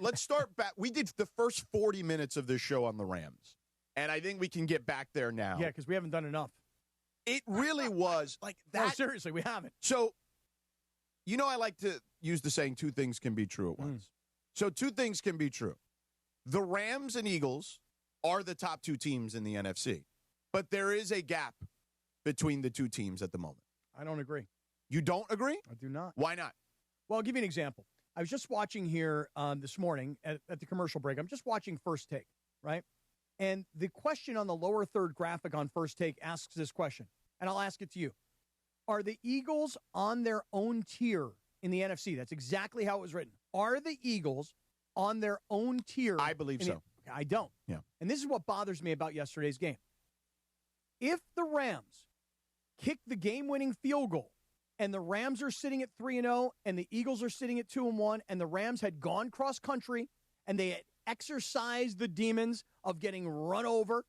let's start back. We did the first 40 minutes of this show on the Rams, and I think we can get back there now. Yeah, because we haven't done enough. It really was like that. No, seriously, we haven't. So, I like to use the saying, two things can be true at once. So two things can be true. The Rams and Eagles are the top two teams in the NFC, but there is a gap between the two teams at the moment. I don't agree. You don't agree? I do not. Why not? Well, I'll give you an example. I was just watching here this morning at the commercial break. I'm just watching First Take, right? And the question on the lower third graphic on First Take asks this question, and I'll ask it to you. Are the Eagles on their own tier in the NFC? That's exactly how it was written. Are the Eagles on their own tier? I believe so. I don't. Yeah. And this is what bothers me about yesterday's game. If the Rams kick the game-winning field goal and the Rams are sitting at 3-0 and the Eagles are sitting at 2-1 and the Rams had gone cross-country and they had exercised the demons of getting run over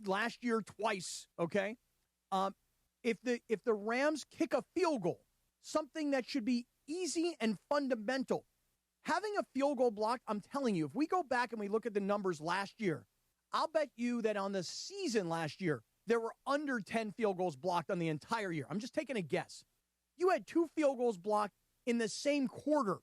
last year twice, okay? If the Rams kick a field goal, something that should be easy and fundamental, having a field goal blocked, I'm telling you, if we go back and we look at the numbers last year, I'll bet you that on the season last year, there were under 10 field goals blocked on the entire year. I'm just taking a guess. You had 2 field goals blocked in the same quarter.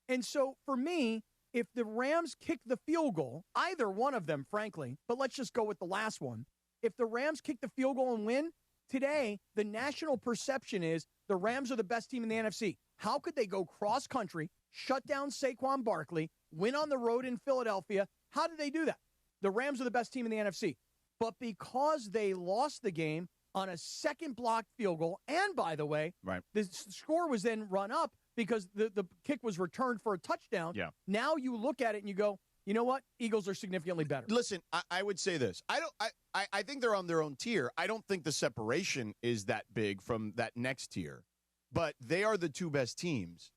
And so for me, if the Rams kick the field goal, either one of them, frankly, but let's just go with the last one. If the Rams kick the field goal and win, today the national perception is the Rams are the best team in the NFC. How could they go cross-country, shut down Saquon Barkley, win on the road in Philadelphia? How did they do that? The Rams are the best team in the NFC. But because they lost the game on a second blocked field goal, and by the way, the score was then run up because the kick was returned for a touchdown. Yeah. Now you look at it and you go, you know what? Eagles are significantly better. Listen, I would say this. I think they're on their own tier. I don't think the separation is that big from that next tier. But they are the two best teams.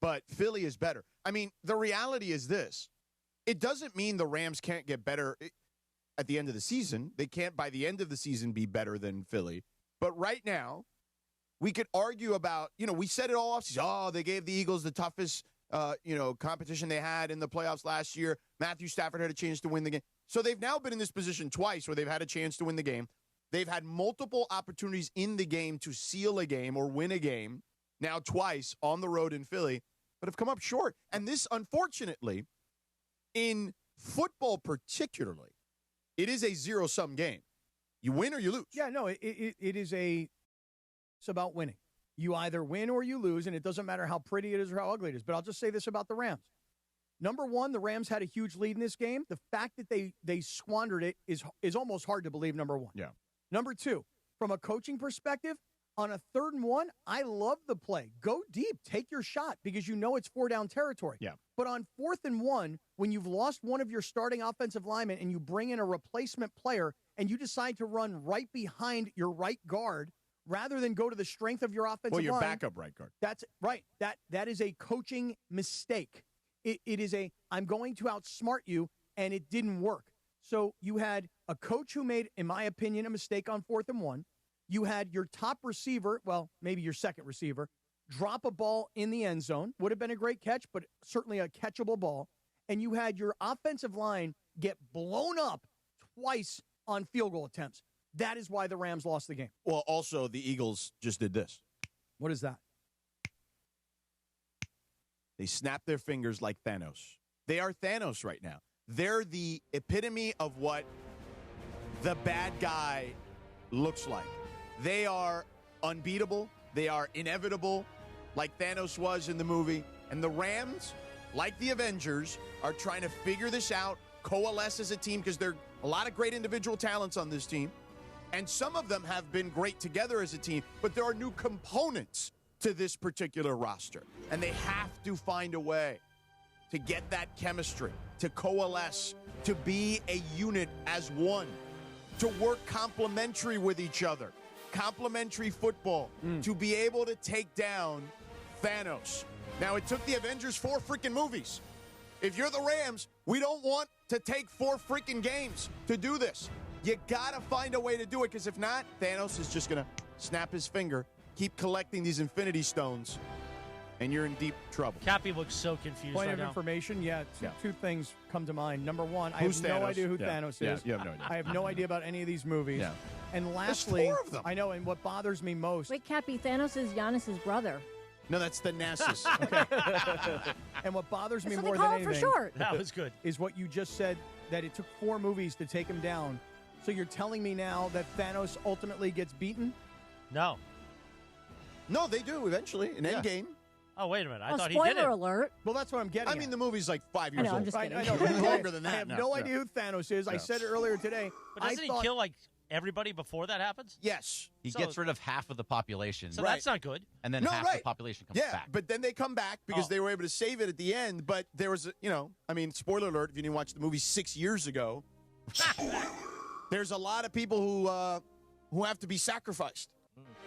But Philly is better. I mean, the reality is this. It doesn't mean the Rams can't get better at the end of the season. They can't, by the end of the season, be better than Philly. But right now, we could argue about, we said it all off. Oh, they gave the Eagles the toughest, competition they had in the playoffs last year. Matthew Stafford had a chance to win the game. So they've now been in this position twice where they've had a chance to win the game. They've had multiple opportunities in the game to seal a game or win a game, now twice on the road in Philly, but have come up short. And this, unfortunately, in football particularly, it is a zero-sum game. You win or you lose. Yeah, no, it's about winning. You either win or you lose, and it doesn't matter how pretty it is or how ugly it is. But I'll just say this about the Rams. Number one, the Rams had a huge lead in this game. The fact that they squandered it is almost hard to believe, number one. Yeah. Number two, from a coaching perspective, on a 3rd and 1, I love the play. Go deep. Take your shot because you know it's 4-down territory. Yeah. But on 4th and 1, when you've lost one of your starting offensive linemen and you bring in a replacement player and you decide to run right behind your right guard rather than go to the strength of your offensive line. Well, your backup right guard. That's right. That is a coaching mistake. It is I'm going to outsmart you, and it didn't work. So you had a coach who made, in my opinion, a mistake on 4th and 1. You had your top receiver, well, maybe your second receiver, drop a ball in the end zone. Would have been a great catch, but certainly a catchable ball. And you had your offensive line get blown up twice on field goal attempts. That is why the Rams lost the game. Well, also, the Eagles just did this. What is that? They snapped their fingers like Thanos. They are Thanos right now. They're the epitome of what the bad guy looks like. They are unbeatable. They are inevitable, like Thanos was in the movie. And the Rams, like the Avengers, are trying to figure this out, coalesce as a team, because there are a lot of great individual talents on this team. And some of them have been great together as a team, but there are new components to this particular roster. And they have to find a way to get that chemistry, to coalesce, to be a unit as one, to work complementary with each other. Complementary football to be able to take down Thanos. Now, it took the Avengers 4 freaking movies. If you're the Rams, we don't want to take 4 freaking games to do this. You got to find a way to do it, because if not, Thanos is just going to snap his finger, keep collecting these Infinity Stones, and you're in deep trouble. Cappy looks so confused Point right of now. information, two things come to mind. Number one, I Who's have no Thanos? idea who Yeah. Thanos Yeah, is. you have no idea. I have no idea about any of these movies. Yeah. And lastly, There's 4 of them. I know, and what bothers me most, Wait, Cappy, Thanos is Giannis's brother. No, that's the Nassus. and what bothers me That's more what they than call him for anything short. That was good. is what you just said, that it took 4 movies to take him down. So you're telling me now that Thanos ultimately gets beaten? No. No, they do eventually in Endgame. Oh, wait a minute. I Oh, thought he did spoiler it. alert. Well, that's what I'm getting I at. mean, the movie's like 5 years I know, I'm old. just I kidding. know, but Longer than that I have now. no Yeah. idea who Thanos is. I Yeah. said it earlier today. But doesn't he kill, like, everybody before that happens? Yes. He So- gets rid of half of the population, So Right. that's not good. and then No, half right. the population comes Yeah, back. but then they come back because Oh. they were able to save it at the end. But there was, spoiler alert, if you didn't watch the movie 6 years ago, there's a lot of people who have to be sacrificed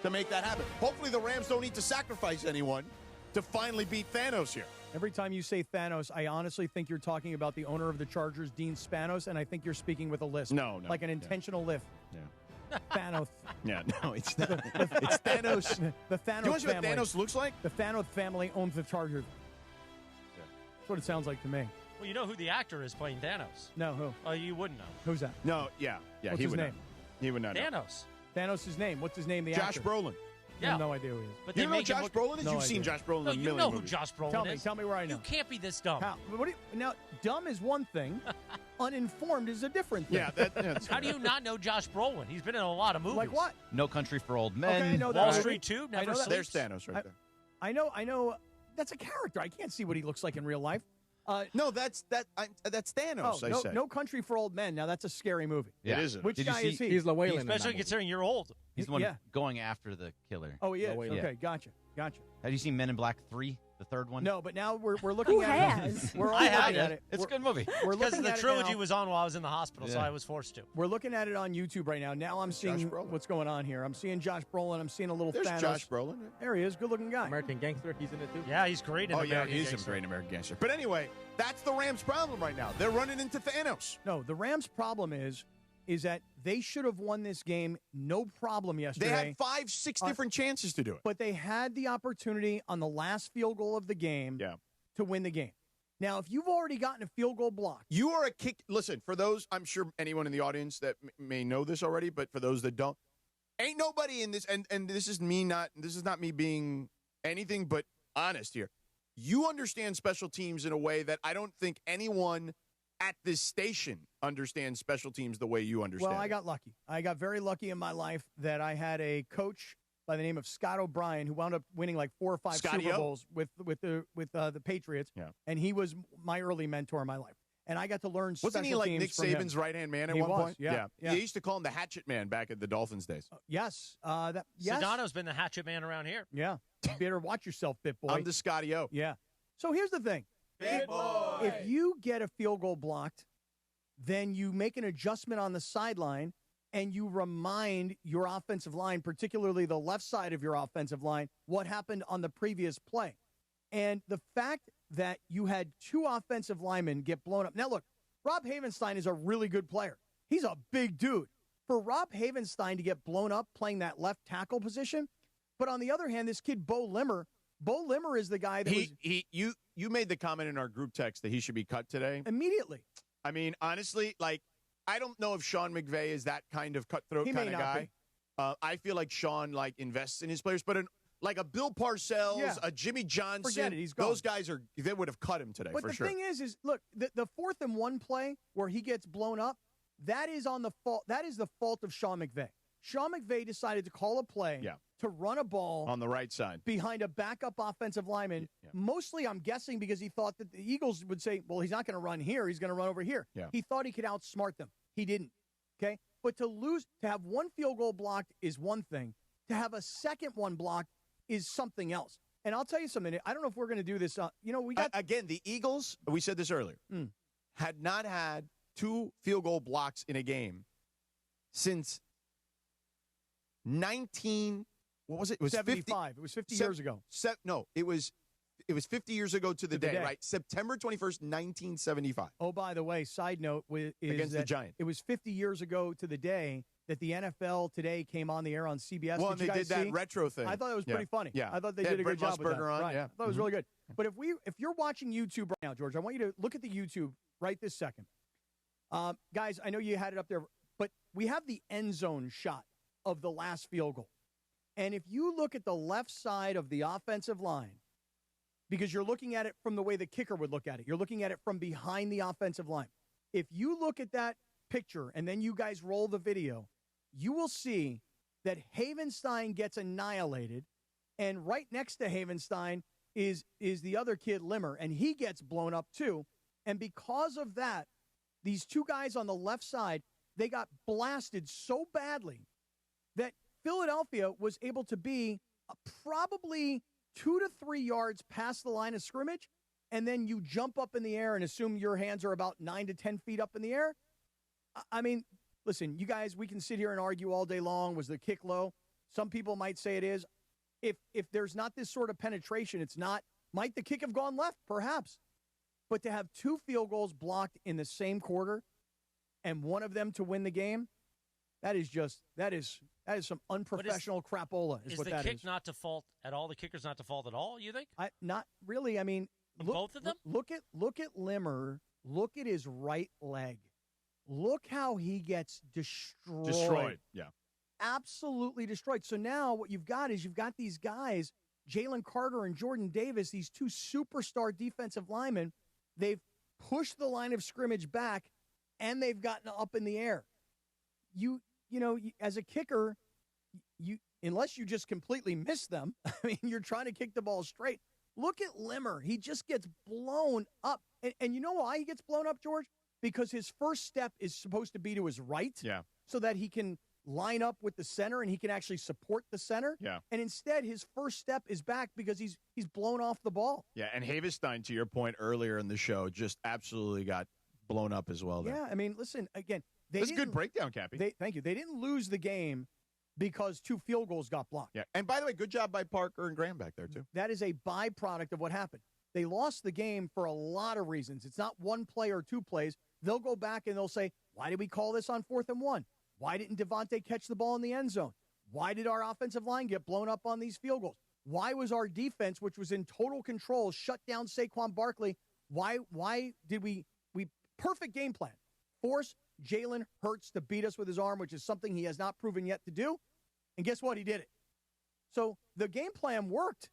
to make that happen. Hopefully the Rams don't need to sacrifice anyone to finally beat Thanos here. Every time you say Thanos, I honestly think you're talking about the owner of the Chargers, Dean Spanos, and I think you're speaking with a lisp. No. Like an intentional lift. Yeah. Thanos. Yeah, no, it's not. It's Thanos. The Thanos Do you want to see what family. Thanos looks like? The Thanos family owns the Chargers. That's what it sounds like to me. Well, you know who the actor is playing Thanos. No, who? Oh, you wouldn't know. Who's that? No, yeah. What's he his would name? not. He would not know. Thanos. Thanos' name. What's his name? The Josh actor. Brolin. I Yeah. have no idea who he is. But You they don't know make him Josh look- Brolin is? No You've idea. seen Josh Brolin No, in a you million know who movies. Josh Brolin Tell me. is. Tell me where I know. You can't be this dumb. How, now, dumb is one thing. Uninformed is a different thing. Yeah, that's How do you not know Josh Brolin? He's been in a lot of movies. Like what? No Country for Old Men. Okay, I know that. Wall movie. Street 2, I Never know that. There's Sleeps. Thanos right there. I know. That's a character. I can't see what he looks like in real life. No, that's Thanos. I say. No Country for Old Men. Now that's a scary movie. Yeah. It isn't. Which Did you guy see- is he? He's Llewellyn. in that Especially movie. considering you're old. He's the one Yeah. going after the killer. Oh, he is. No, Okay, yeah. gotcha. Have you seen Men in Black 3, the third one? No, but now we're looking Who at has? it. We're all I looking have. at it. It's a We're- good movie. We're Because looking the at it trilogy now. was on while I was in the hospital, so Yeah. I was forced to. We're looking at it on YouTube right now. Now I'm seeing Brolin. what's going on here. I'm seeing Josh Brolin. I'm seeing a little There's Thanos. Josh Brolin. There he is. Good-looking guy. American Gangster. He's in it too. Yeah, he's great in Oh, yeah, American he is a Gangster. great American gangster. But anyway, that's the Rams' problem right now. They're running into Thanos. No, the Rams' problem is that they should have won this game no problem yesterday. They had 5-6 different chances to do it. But they had the opportunity on the last field goal of the game to win the game. Now, if you've already gotten a field goal block, You are a kick. Listen, for those, I'm sure anyone in the audience that may know this already, but for those that don't, ain't nobody in this, and this is not me being anything but honest here. You understand special teams in a way that I don't think anyone at this station understands special teams the way you understand. well, I it. got lucky. I got very lucky in my life that I had a coach by the name of Scott O'Brien who wound up winning like 4 or 5 Scotty Super O. Bowls with the Patriots. Yeah. And he was my early mentor in my life. And I got to learn Wasn't special he like teams Nick from him. Saban's right-hand man at He one was, point? yeah. They used to call him the Hatchet Man back at the Dolphins days. Yes. Yes. Sedano's been the hatchet man around here. Yeah. You better watch yourself, Bit Boy. I'm the Scotty O. Yeah. So here's the thing. If you get a field goal blocked, then you make an adjustment on the sideline and you remind your offensive line, particularly the left side of your offensive line, what happened on the previous play. And the fact that you had 2 offensive linemen get blown up. Now, look, Rob Havenstein is a really good player. He's a big dude. For Rob Havenstein to get blown up playing that left tackle position, but on the other hand, this kid, Bo Limmer is the guy that You made the comment in our group text that he should be cut today. immediately. I mean, honestly, like, I don't know if Sean McVay is that kind of cutthroat He may kind of not guy. I feel like Sean, like, invests in his players, but like a Bill Parcells, Yeah. a Jimmy Johnson, Forget it, he's gone. those guys they would have cut him today But for the sure. thing is look, the 4th and 1 play where he gets blown up, that is the fault of Sean McVay. Sean McVay decided to call a play to run a ball on the right side behind a backup offensive lineman. Yeah. Mostly, I'm guessing, because he thought that the Eagles would say, well, he's not going to run here. He's going to run over here. Yeah. He thought he could outsmart them. He didn't. Okay? But to have one field goal blocked is one thing. To have a second one blocked is something else. And I'll tell you something. I don't know if we're going to do this. We got again, the Eagles, we said this earlier, had not had 2 field goal blocks in a game since what was it? It was 75. It was 50 years ago. No, it was 50 years ago to the day, right? September 21st, 1975. Oh, by the way, side note is Against the that Giants. It was 50 years ago to the day that the NFL today came on the air on CBS. Well, did and they did that see? retro thing. I thought it was pretty funny. Yeah. I thought they They did a had good Brent job with that. Musburger on, Right. yeah. I thought it was really good. But if you're watching YouTube right now, George, I want you to look at the YouTube right this second. Guys, I know you had it up there, but we have the end zone shot of the last field goal. And if you look at the left side of the offensive line, because you're looking at it from the way the kicker would look at it, you're looking at it from behind the offensive line. If you look at that picture and then you guys roll the video, you will see that Havenstein gets annihilated, and right next to Havenstein is the other kid, Limmer, and he gets blown up too. And because of that, these two guys on the left side, they got blasted so badly that Philadelphia was able to be probably 2 to 3 yards past the line of scrimmage, and then you jump up in the air and assume your hands are about 9 to 10 feet up in the air. I mean, listen, you guys, we can sit here and argue all day long. Was the kick low? Some people might say it is. If there's not this sort of penetration, it's not. Might the kick have gone left? Perhaps. But to have 2 field goals blocked in the same quarter and one of them to win the game, that is some unprofessional crapola. Is what that is. Is the kick not to fault at all? The kicker's not to fault at all, you think? Not really. I mean, both of them? Look at Limmer. Look at his right leg. Look how he gets destroyed. Yeah. Absolutely destroyed. So now what you've got is these guys, Jalen Carter and Jordan Davis, these 2 superstar defensive linemen. They've pushed the line of scrimmage back, and they've gotten up in the air. You know, as a kicker, unless you just completely miss them, I mean, you're trying to kick the ball straight. Look at Limmer. He just gets blown up. And you know why he gets blown up, George? Because his first step is supposed to be to his right, so that he can line up with the center and he can actually support the center. Yeah. And instead, his first step is back because he's blown off the ball. Yeah, and Havenstein, to your point earlier in the show, just absolutely got blown up as well there. Yeah, I mean, listen, again. That's a good breakdown, Cappy. Thank you. They didn't lose the game because 2 field goals got blocked. Yeah, and by the way, good job by Parker and Graham back there, too. That is a byproduct of what happened. They lost the game for a lot of reasons. It's not one play or 2 plays. They'll go back and they'll say, why did we call this on 4th and 1? Why didn't Devontae catch the ball in the end zone? Why did our offensive line get blown up on these field goals? Why was our defense, which was in total control, shut down Saquon Barkley? Why did we perfect game plan, force Jalen Hurts to beat us with his arm, which is something he has not proven yet to do? And guess what? He did it. So the game plan worked.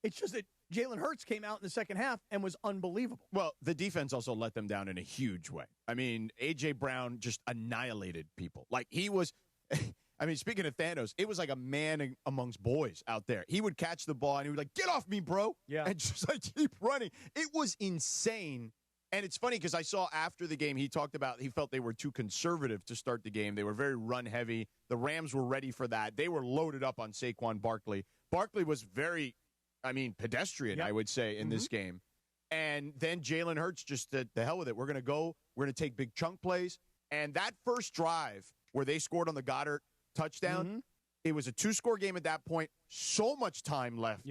It's just that Jalen Hurts came out in the second half and was unbelievable. Well, the defense also let them down in a huge way. I mean, A.J. Brown just annihilated people. Like, he was – I mean, speaking of Thanos, it was like a man amongst boys out there. He would catch the ball, and he would like, get off me, bro. Yeah. And just like keep running. It was insane. And it's funny because I saw after the game, he talked about he felt they were too conservative to start the game. They were very run-heavy. The Rams were ready for that. They were loaded up on Saquon Barkley. Barkley was very – pedestrian, I would say, in this game. And then Jalen Hurts just said, the hell with it. We're going to go. We're going to take big chunk plays. And that first drive where they scored on the Goddard touchdown, it was a 2-score game at that point. So much time left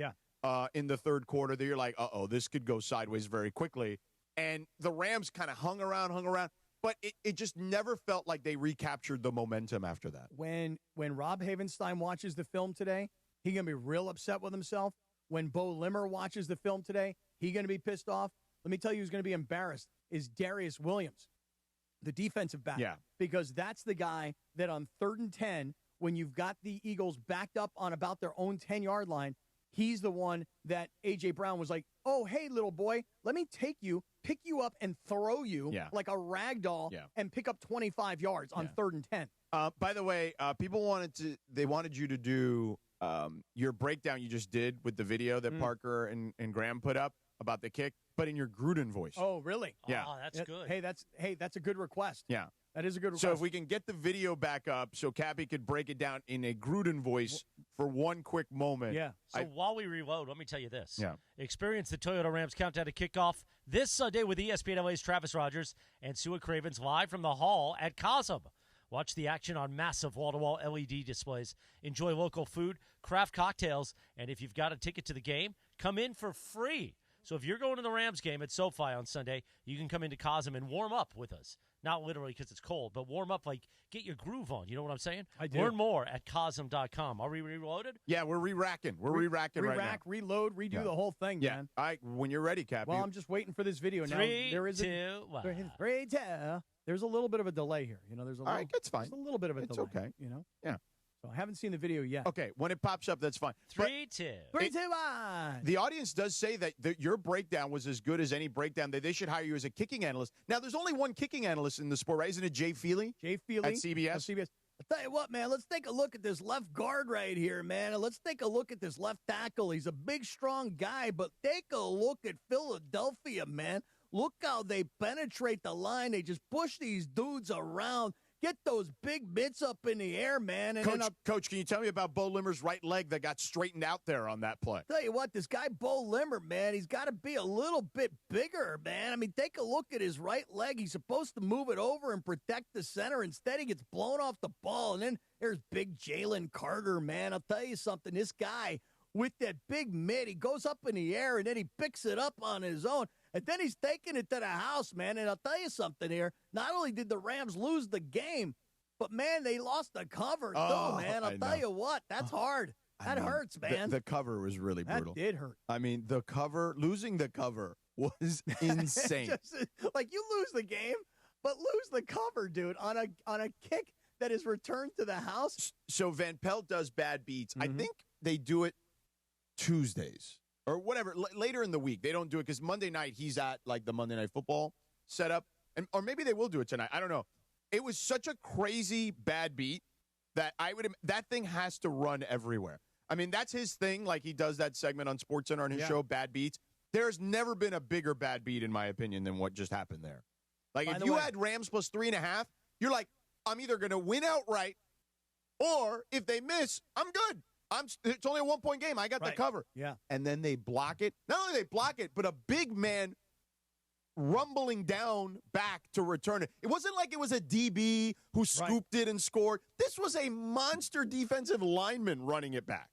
in the third quarter that you're like, this could go sideways very quickly. And the Rams kind of hung around. But it just never felt like they recaptured the momentum after that. When Rob Havenstein watches the film today, he's going to be real upset with himself. When Bo Limmer watches the film today, he's going to be pissed off. Let me tell you who's going to be embarrassed is Darius Williams, the defensive back. Yeah. Because that's the guy that on 3rd and 10, when you've got the Eagles backed up on about their own 10-yard line, he's the one that A.J. Brown was like, oh, hey, little boy, let me take you, pick you up, and throw you like a rag doll and pick up 25 yards on 3rd and 10. By the way, people wanted you to do your breakdown you just did with the video that Parker and Graham put up about the kick, but in your Gruden voice. Oh, really? Yeah. Oh, that's good. Hey, that's a good request. Yeah. That is a good request. So if we can get the video back up so Cappy could break it down in a Gruden voice for one quick moment. Yeah. So while we reload, let me tell you this. Yeah. Experience the Toyota Rams countdown to kickoff this Sunday with ESPN LA's Travis Rogers and Sua Cravens live from the Hall at Cosm. Watch the action on massive wall-to-wall LED displays. Enjoy local food, craft cocktails, and if you've got a ticket to the game, come in for free. So if you're going to the Rams game at SoFi on Sunday, you can come into Cosm and warm up with us. Not literally because it's cold, but warm up, like get your groove on. You know what I'm saying? I do. Learn more at Cosm.com. Are we reloaded? Yeah, we're re-racking. We're re-racking right now. Re-rack, reload, redo the whole thing, Yeah. man. All right, when you're ready, Cap. Well, I'm just waiting for this video now. Three, There is two, one. There's a little bit of a delay here. You know, there's a little, All right, that's fine. There's a little bit of a It's delay. okay. You know? Yeah. So I haven't seen the video yet. Okay, when it pops up, that's fine. Three, two. 3, 2, 1. The audience does say that your breakdown was as good as any breakdown, that they should hire you as a kicking analyst. Now, there's only one kicking analyst in the sport, right? Isn't it Jay Feely? Jay Feely. At CBS? Of CBS. I'll tell you what, man, let's take a look at this left guard right here, man. And let's take a look at this left tackle. He's a big, strong guy, but take a look at Philadelphia, man. Look how they penetrate the line. They just push these dudes around. Get those big mitts up in the air, man. And Coach, can you tell me about Bo Limmer's right leg that got straightened out there on that play? Tell you what, this guy Bo Limmer, man, he's got to be a little bit bigger, man. I mean, take a look at his right leg. He's supposed to move it over and protect the center. Instead, he gets blown off the ball. And then there's big Jalen Carter, man. I'll tell you something. This guy with that big mitt, he goes up in the air, and then he picks it up on his own. And then he's taking it to the house, man. And I'll tell you something here. Not only did the Rams lose the game, but, man, they lost the cover, too, man. I'll tell you what. That's hard. That hurts, man. The cover was really brutal. That did hurt. I mean, losing the cover was insane. Like, you lose the game, but lose the cover, dude, on a kick that is returned to the house. So Van Pelt does bad beats. Mm-hmm. I think they do it Tuesdays or whatever, later in the week. They don't do it because Monday night he's at, like, the Monday Night Football setup. Or maybe they will do it tonight. I don't know. It was such a crazy bad beat that that thing has to run everywhere. I mean, that's his thing. Like, he does that segment on SportsCenter on his show, Bad Beats. There's never been a bigger bad beat, in my opinion, than what just happened there. Like, if you had Rams plus 3.5, you're like, I'm either going to win outright, or if they miss, I'm good. It's only a 1-point game. I got the cover. Yeah. And then they block it. Not only they block it, but a big man rumbling down back to return it. It wasn't like it was a DB who scooped it and scored. This was a monster defensive lineman running it back.